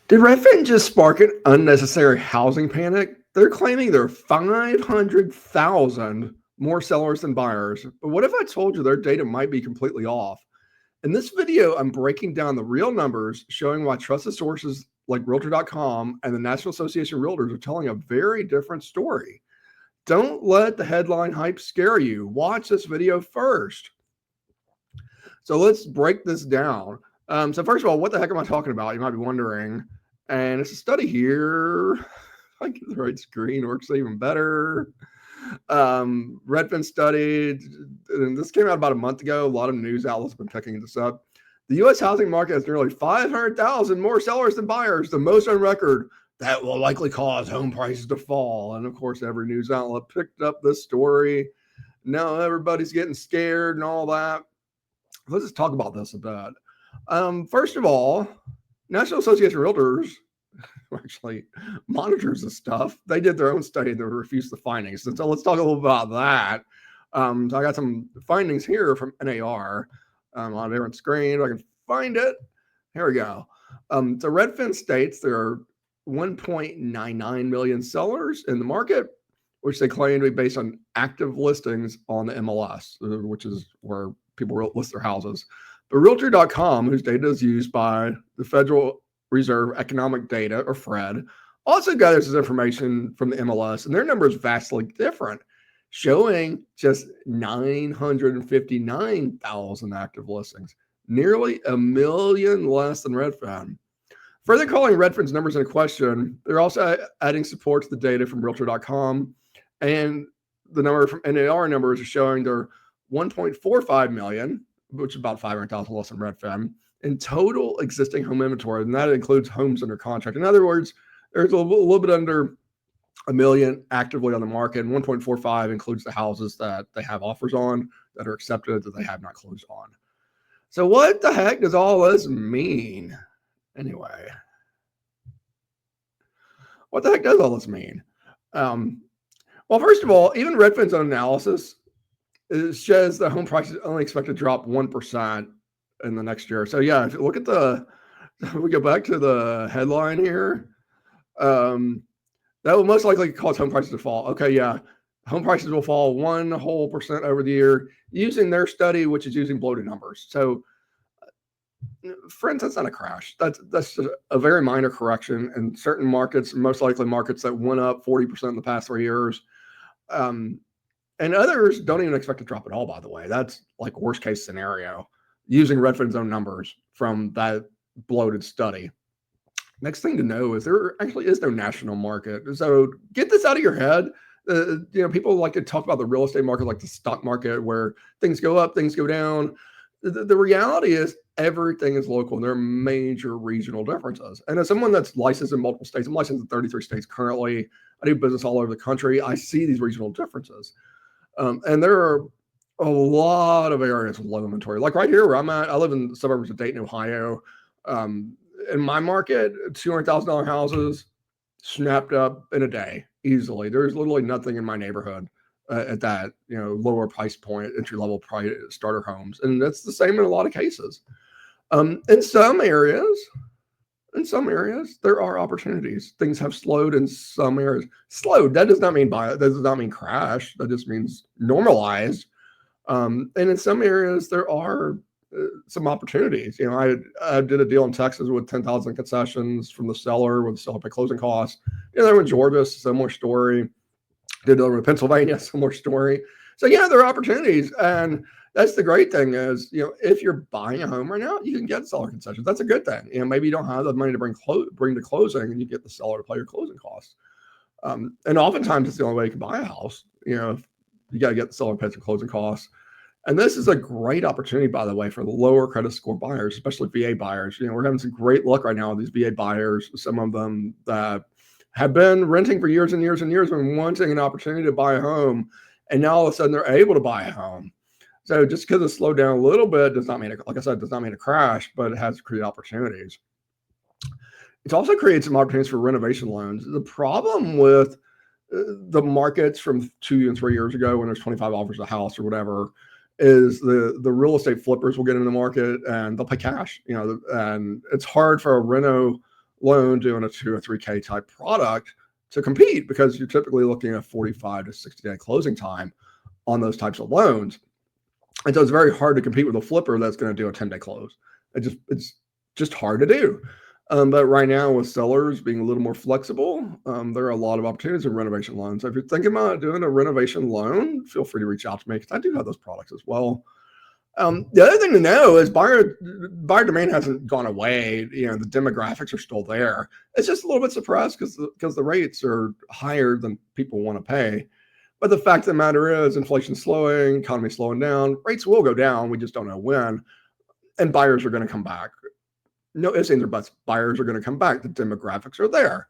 Did Redfin just spark an unnecessary housing panic? They're claiming there are 500,000 more sellers than buyers. But what if I told you their data might be completely off? In this video, I'm breaking down the real numbers, showing why trusted sources like Realtor.com and the National Association of Realtors are telling a very different story. Don't let the headline hype scare you. Watch this video first. So let's break this down. So first of all, what the heck am I talking about? You might be wondering. And it's a study here. If I get the right screen, works even better. Redfin study, and this came out about a month ago. A lot of news outlets have been picking this up. The U.S. housing market has nearly 500,000 more sellers than buyers, the most on record. That will likely cause home prices to fall. And of course, every news outlet picked up this story. Now everybody's getting scared and all that. Let's just talk about this a bit. First of all, National Association of Realtors actually monitors this stuff. They did their own study and they refused the findings. So let's talk a little about that. So I got some findings here from NAR on a different screen. If I can find it. Here we go. So Redfin states there are 1.99 million sellers in the market, which they claim to be based on active listings on the MLS, which is where people list their houses. But Realtor.com, whose data is used by the Federal Reserve Economic Data, or FRED, also gathers this information from the MLS, and their number is vastly different, showing just 959,000 active listings, nearly a million less than Redfin. Further calling Redfin's numbers into question, they're also adding support to the data from Realtor.com, and the number from NAR numbers are showing they're 1.45 million, which is about 500,000 less than Redfin, in total existing home inventory, and that includes homes under contract. In other words, there's a little bit under a million actively on the market, and 1.45 includes the houses that they have offers on that are accepted that they have not closed on. So what the heck does all this mean? Anyway, what the heck does all this mean? Well, first of all, even Redfin's own analysis shows that home prices only expect to drop 1% in the next year. So yeah, if you look at we go back to the headline here, that will most likely cause home prices to fall. Okay, yeah, home prices will fall 1% over the year using their study, which is using bloated numbers. So friends, that's not a crash. That's just a very minor correction in certain markets, most likely markets that went up 40% in the past 3 years. And others don't even expect to drop at all, by the way. That's like worst case scenario, using Redfin's own numbers from that bloated study. Next thing to know is there actually is no national market. So get this out of your head. People like to talk about the real estate market like the stock market, where things go up, things go down. The reality is everything is local, and there are major regional differences. And as someone that's licensed in multiple states, I'm licensed in 33 states currently. I do business all over the country. I see these regional differences. And there are a lot of areas with low inventory. Like right here where I'm at, I live in the suburbs of Dayton, Ohio. In my market, $200,000 houses snapped up in a day easily. There's literally nothing in my neighborhood at that lower price point, entry level price starter homes, and that's the same in a lot of cases. In some areas, there are opportunities. Things have slowed in some areas. Slowed, that does not mean that does not mean crash. That just means normalized. And in some areas, there are some opportunities. I did a deal in Texas with 10,000 concessions from the seller with the seller pay closing costs. There in Georgia, similar story. Did over in Pennsylvania, similar story. So yeah, there are opportunities, and that's the great thing is, if you're buying a home right now, you can get seller concessions. That's a good thing. Maybe you don't have the money to bring to closing, and you get the seller to pay your closing costs. And oftentimes, it's the only way you can buy a house. You got to get the seller to pay your closing costs. And this is a great opportunity, by the way, for the lower credit score buyers, especially VA buyers. We're having some great luck right now with these VA buyers. Some of them that have been renting for years and years and years and wanting an opportunity to buy a home, and now all of a sudden they're able to buy a home. So just because it slowed down a little bit does not mean, like I said, does not mean a crash, but it has created opportunities. It's also created some opportunities for renovation loans. The problem with the markets from 2 and 3 years ago, when there's 25 offers a house or whatever, is the real estate flippers will get in the market and they'll pay cash, and it's hard for a reno loan doing a 2 or 3K type product to compete, because you're typically looking at 45 to 60 day closing time on those types of loans. And so it's very hard to compete with a flipper that's going to do a 10-day close. It's just hard to do. But right now, with sellers being a little more flexible, there are a lot of opportunities in renovation loans. So if you're thinking about doing a renovation loan, feel free to reach out to me, because I do have those products as well. The other thing to know is buyer demand hasn't gone away. The demographics are still there. It's just a little bit suppressed because the rates are higher than people want to pay. But the fact of the matter is, inflation's slowing, economy's slowing down, rates will go down. We just don't know when. And buyers are going to come back. No ifs, ands, or buts. Buyers are going to come back. The demographics are there.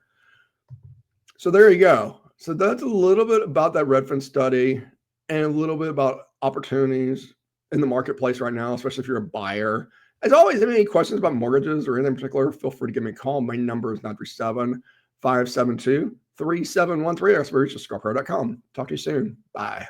So there you go. So that's a little bit about that Redfin study, and a little bit about opportunities in the marketplace right now, especially if you're a buyer. As always, any questions about mortgages or anything in particular, feel free to give me a call. My number is 937-572-3713. Or reach Scarpero.com. Talk to you soon. Bye.